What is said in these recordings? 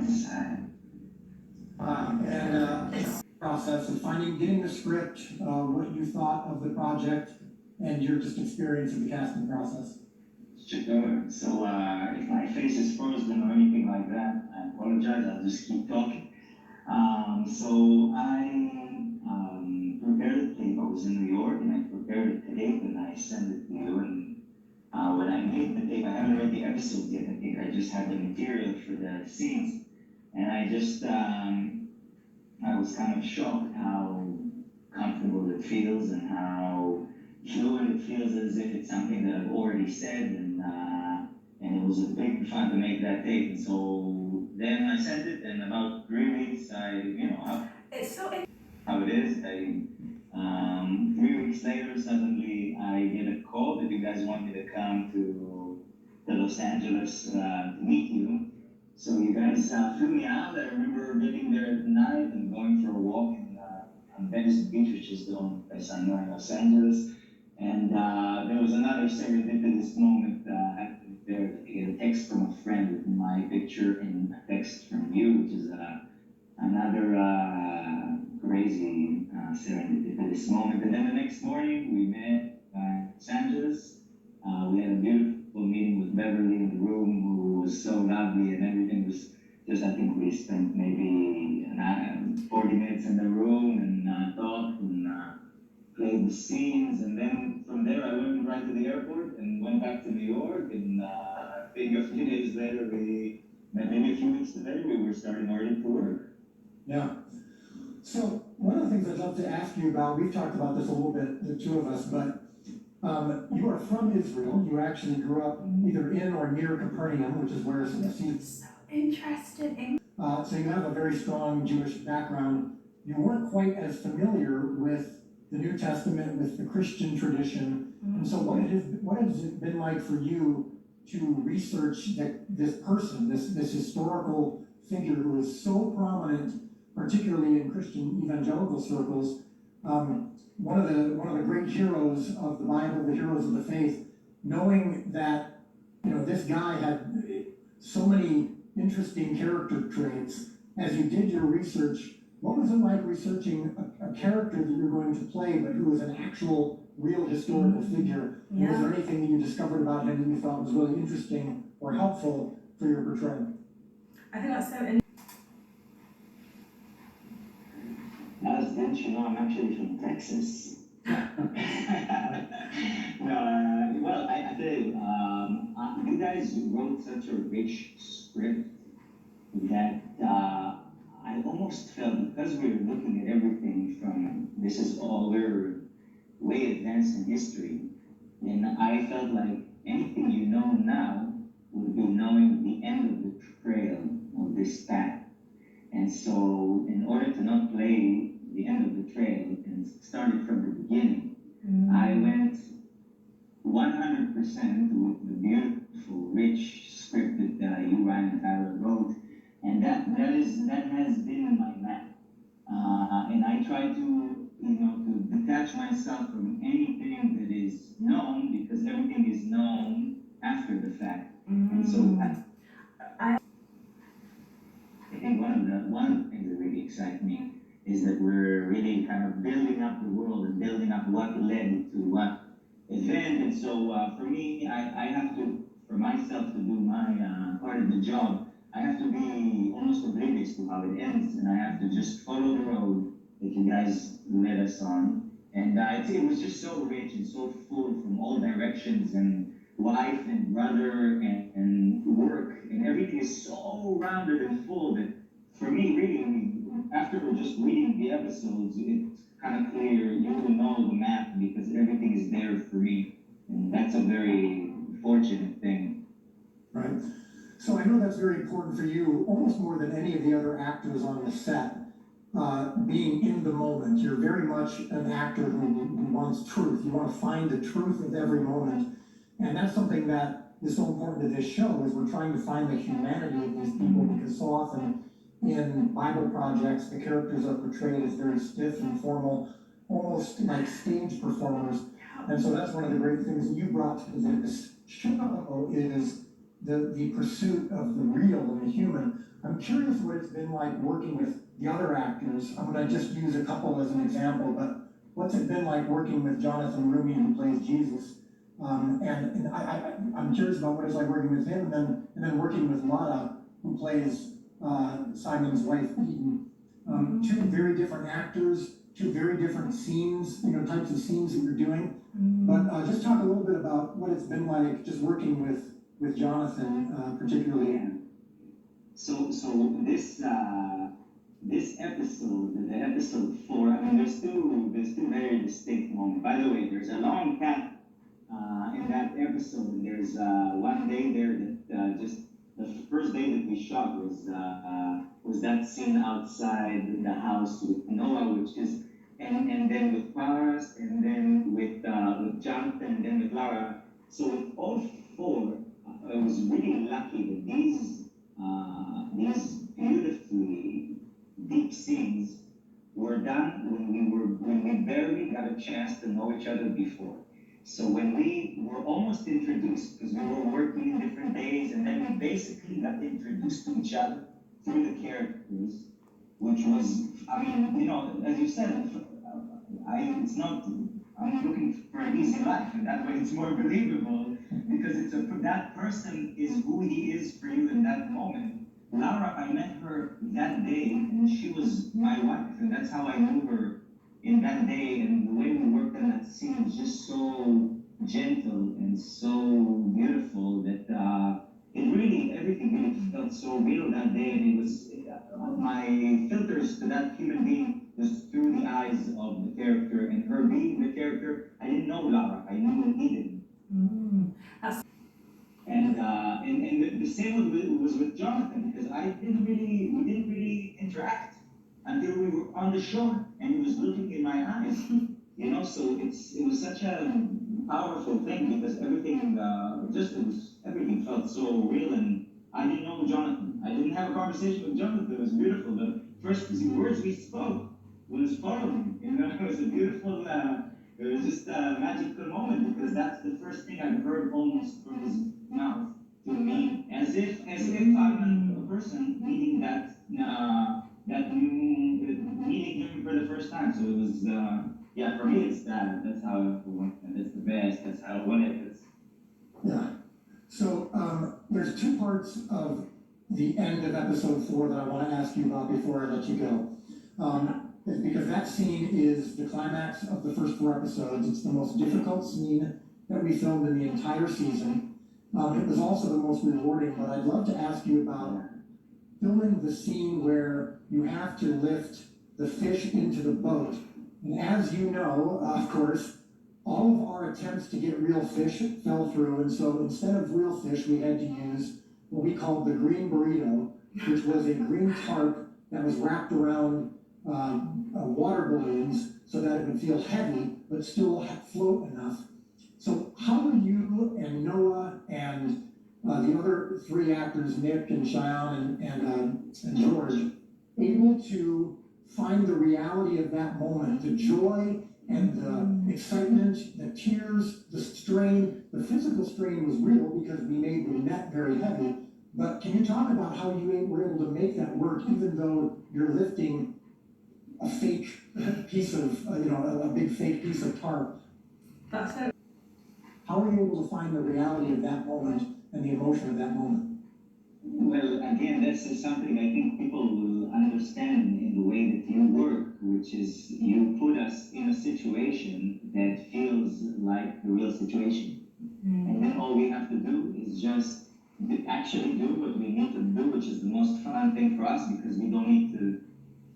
And process of getting the script, what you thought of the project, and your just experience of the casting process. Sure. So if my face is frozen or anything like that, I apologize. I'll just keep talking. So I prepared the tape. I was in New York and I prepared the tape and I sent it to you. And when I made the tape, I haven't read the episode yet. I think I just had the material for the scenes, and I was kind of shocked how comfortable it feels and how fluid it feels, as if it's something that I've already said, and it was a big fun to make that tape. And so then I sent it, and about 3 weeks, how it is. 3 weeks later, suddenly I get a call that you guys want me to come to Los Angeles to meet you. So you guys flew me out. I remember getting there at night and going for a walk on Venice Beach, which is the only place I know in Los Angeles. And there was another serendipitous moment happened there. I get a text from a friend with my picture and a text from you, which is another crazy serendipitous moment. And then the next morning we met in Los Angeles. We had a beautiful meeting with Beverly in the room, who was so lovely, and everything was just, I think we spent maybe 40 minutes in the room and talked and played the scenes. And then from there I went right to the airport and went back to New York. And I think a few days later, maybe a few weeks today, we were starting already to work. Yeah. So one of the things I'd love to ask you about, we've talked about this a little bit, the two of us, but you are from Israel. You actually grew up either in or near Capernaum, which is where I'm so interested in. So you have a very strong Jewish background. You weren't quite as familiar with the New Testament, with the Christian tradition. And so what has it been like for you to research this person, this historical figure who is so prominent, particularly in Christian evangelical circles? One of the great heroes of the Bible, the heroes of the faith, knowing that this guy had so many interesting character traits. As you did your research, what was it like researching a character that you're going to play, but who was an actual, real historical figure? Yeah. Was there anything that you discovered about him that you thought was really interesting or helpful for your portrayal? I think that's so interesting. As didn't you know I'm actually from Texas? Well, I tell you, you guys wrote such a rich script that I almost felt, because we were looking at everything from this is all we're way advanced in history, and I felt like anything you know now would be knowing the end of the trail of this path. And so, in order to not play the end of the trail and start it from the beginning, I went 100% with the beautiful, rich script that you, Ryan, and Tyler wrote, and that has been in my map. And I try to detach myself from anything that is known, because everything is known after the fact. And so I think one of the things that really excites me is that we're really kind of building up the world and building up what led to what event. And so for me, I have to, for myself to do my part of the job, I have to be almost oblivious to how it ends, and I have to just follow the road that you guys led us on. And I think it was just so rich and so full from all directions, and life and brother and work, and everything is so rounded and full that for me, really, after just reading the episodes, it's kind of clear you will know the map because everything is there for me, and that's a very fortunate thing. Right. So I know that's very important for you, almost more than any of the other actors on the set, being in the moment. You're very much an actor who wants truth. You want to find the truth of every moment. And that's something that is so important to this show, is we're trying to find the humanity of these people, because so often in Bible projects, the characters are portrayed as very stiff and formal, almost like stage performers. And so that's one of the great things that you brought to this show, is the pursuit of the real and the human. I'm curious what it's been like working with the other actors. I'm gonna just use a couple as an example, but what's it been like working with Jonathan Rumi, who plays Jesus? I'm curious about what it's like working with him, and then working with Lara, who plays Simon's wife, Eden. Two very different actors, two very different scenes, types of scenes that you're doing. But just talk a little bit about what it's been like just working with Jonathan, particularly. Yeah. So this episode, the episode 4, I mean, there's two very distinct moments. By the way, there's a long cut in that episode. There's one day there that just the first day that we shot was that scene outside the house with Noah, which is and then with Paras, and then with Jonathan, and then with Lara. So with all 4, I was really lucky that these beautifully deep scenes were done when we barely got a chance to know each other before. So when we were almost introduced, because we were working in different days, and then we basically got introduced to each other through the characters, which was, I mean, as you said, I'm looking for an easy life, and that way it's more believable, because that person is who he is for you in that moment. Laura, I met her that day, and she was my wife, and that's how I knew her in that day, and the way we worked on that scene was just so gentle and so beautiful that everything really felt so real that day, and it was, my filters to that human being was through the eyes of the character, and her being the character, I didn't know Laura, I knew Eden. And the same was with Jonathan, because we didn't really interact until we were on the shore, and he was looking in my eyes, so it was such a powerful thing, because everything felt so real, and I didn't know Jonathan. I didn't have a conversation with Jonathan. It was beautiful. The first words we spoke was following. It was a beautiful. It was just a magical moment, because that's the first thing I've heard almost from his mouth to me, as if I'm a person meeting meeting him for the first time. So it was for me it's that. That's how I want it. That's the best. That's how I want it. Yeah. So there's 2 parts of the end of episode 4 that I want to ask you about before I let you go. Because that scene is the climax of the first 4 episodes. It's the most difficult scene that we filmed in the entire season. It was also the most rewarding, but I'd love to ask you about filming the scene where you have to lift the fish into the boat. And as you know, of course, all of our attempts to get real fish fell through, and so instead of real fish, we had to use what we called the green burrito, which was a green tarp that was wrapped around water balloons so that it would feel heavy, but still float enough. So how were you and Noah and the other 3 actors, Nick and Cheyenne and George, able to find the reality of that moment, the joy and the excitement, the tears, the strain? The physical strain was real because we made the net very heavy, but can you talk about how you were able to make that work even though you're lifting a fake piece of, a big fake piece of tarp? That's it. How are you able to find the reality of that moment and the emotion of that moment? Well, again, this is something I think people will understand in the way that you work, which is you put us in a situation that feels like the real situation. And then all we have to do is just actually do what we need to do, which is the most fun thing for us, because we don't need to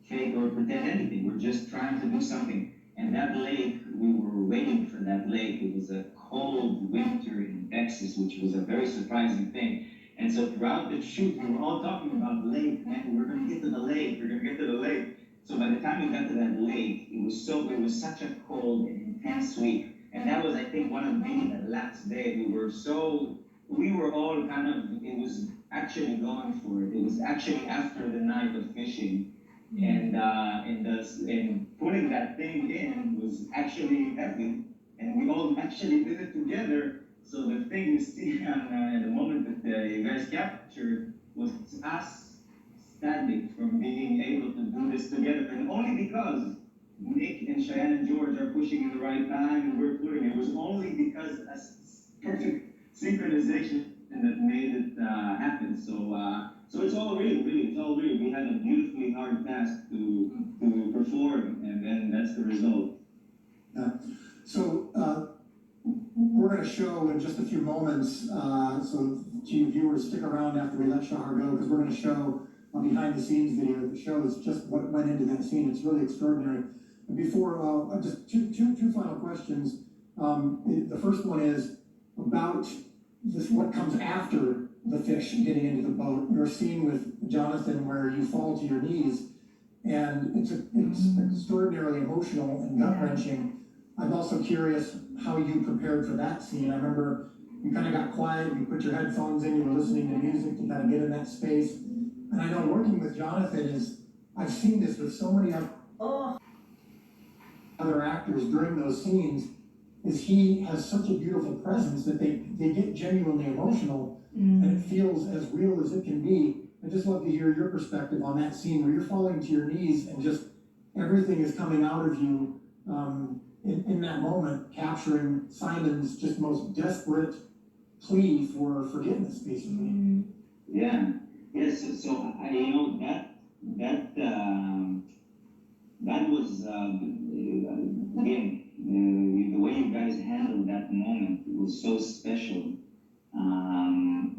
fake or pretend anything. We're just trying to do something. And that lake, we were waiting for that lake. It was a cold winter in Texas, which was a very surprising thing. And so throughout the shoot, we were all talking about the lake. Man, we're going to get to the lake. We're going to get to the lake. So by the time we got to that lake, it was such a cold and intense week. And that was, I think, one of maybe the last day. We were all kind of, it was actually going for it. It was actually after the night of fishing. And putting that thing in was actually heavy. And we all actually did it together. So the thing you see on the moment that you guys captured was us standing from being able to do this together, and only because Nick and Cheyenne and George are pushing in the right time and we're putting it. It was only because a perfect synchronization that made it happen. So it's all real, really. It's all real. We had a beautifully hard task to perform, and then that's the result. So we're going to show in just a few moments, so to you viewers, stick around after we let Shahar go, because we're going to show a behind the scenes video that shows just what went into that scene. It's really extraordinary. And before, just two final questions. The first one is about what comes after the fish getting into the boat. Your scene with Jonathan where you fall to your knees, and it's extraordinarily emotional and gut-wrenching. I'm also curious how you prepared for that scene. I remember you kind of got quiet, you put your headphones in, you were listening to music to kind of get in that space. And I know working with Jonathan I've seen this with so many other actors during those scenes, is he has such a beautiful presence that they get genuinely emotional, and it feels as real as it can be. I'd just love to hear your perspective on that scene where you're falling to your knees and just everything is coming out of you in that moment, capturing Simon's just most desperate plea for forgiveness, basically. Yeah. Yes. So I, that was again the way you guys handled that moment was so special,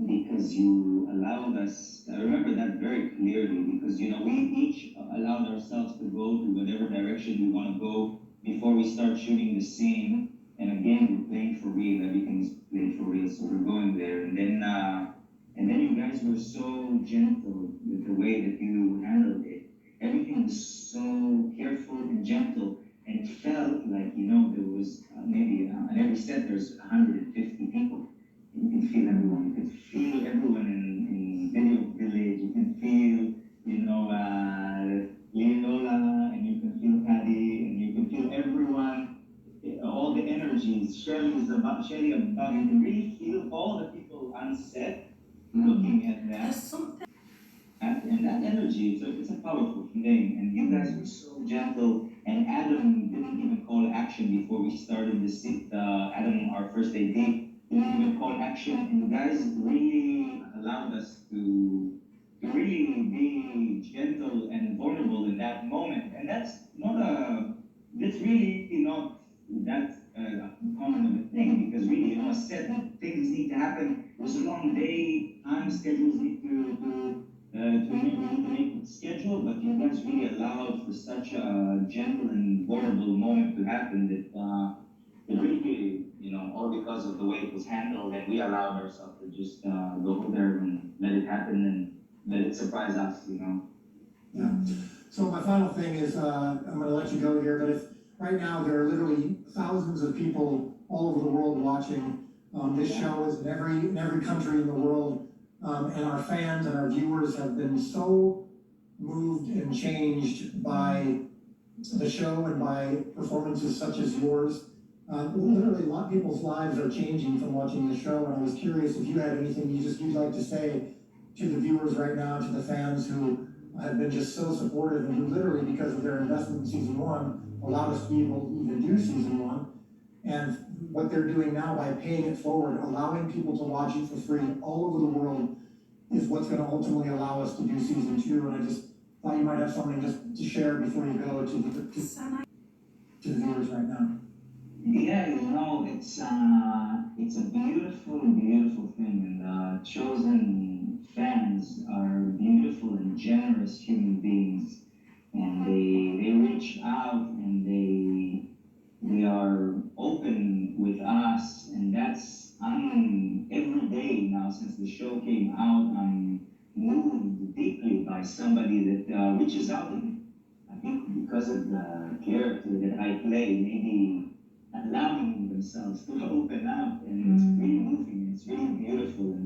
because you allowed us. I remember that very clearly because we each allowed ourselves to go to whatever direction we want to go before we start shooting the scene. And again, we're playing for real. Everything's played for real, so we're going there. And then you guys were so gentle with the way that you handled it. Everything was so careful and gentle, and it felt like there was maybe on every set there's 150 people. You can feel everyone. You can feel everyone in Video Village. You can feel Leola, and you can feel Paddy, and you can feel everyone. All the energies. Shelly above. You can really feel all the people on set looking at that. There's something. And that energy, it's a powerful thing. And you guys were so gentle. And Adam didn't even call action before we started the scene. Adam, our first AD, didn't even call action. And you guys really allowed us to really be gentle and vulnerable in that moment. And that's really not that common of a thing, because really, I said that things need to happen. It was a long day, time schedules need to make schedule, but you guys really allowed for such a gentle and vulnerable moment to happen that it really, all because of the way it was handled, and we allowed ourselves to just go there and let it happen and let it surprise us, Yeah. So my final thing is, I'm going to let you go here, but if right now there are literally thousands of people all over the world watching. This show is in every country in the world, and our fans and our viewers have been so moved and changed by the show and by performances such as yours. Literally, a lot of people's lives are changing from watching the show, and I was curious if you had anything you'd like to say to the viewers right now, to the fans who have been just so supportive and who literally, because of their investment in season one, allowed us to be able to even do season one. And what they're doing now by paying it forward, allowing people to watch it for free all over the world, is what's going to ultimately allow us to do season two. And I just thought you might have something just to share before you go to the viewers right now. Yeah, it's a beautiful, beautiful thing, and chosen fans are beautiful and generous human beings, and they reach out and they are open with us, and I'm every day now since the show came out, I'm moved deeply by somebody that reaches out to me. I think because of the character that I play, maybe allowing themselves to open up, and it's really moving, it's really beautiful,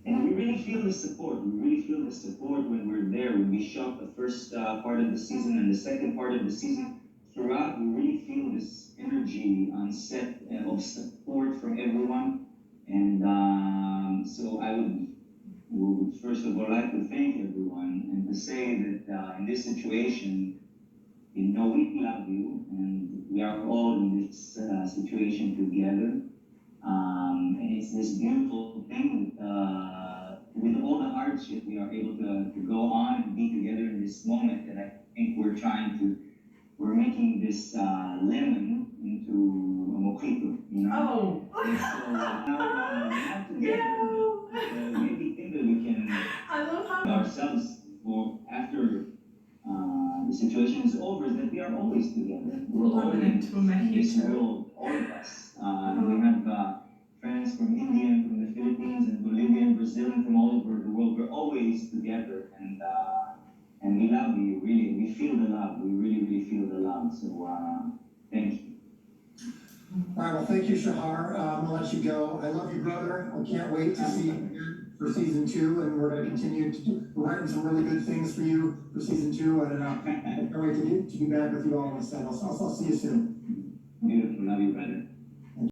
and we really feel the support. We really feel the support when we're there. When we shot the first part of the season and the second part of the season, throughout we really feel this energy on set of support. support from everyone. And so I would first of all like to thank everyone and to say that in this situation, we love you and we are all in this situation together. And it's this beautiful thing with all the hardship, we are able to go on and be together in this moment that I think we're making this lemon into a mojito, you know? Oh. And so now we have together No. maybe think that we can I love how. ourselves for after the situation is over is that we are always together. We're all Lemon in into a this mojito. world, all of us. We have friends from India, and from the Philippines, and Bolivia, and Brazil, and from all over the world. We're always together, and we love you, really. We feel the love. We really, really feel the love. So thank you. All right, well, thank you, Shahar. I'm gonna let you go. I love you, brother. I can't wait to see you again for season 2, and we're gonna continue to do, we're writing some really good things for you for season 2, and I can't wait to be back with you all on the set. I'll see you soon. Beautiful. Love you, brother.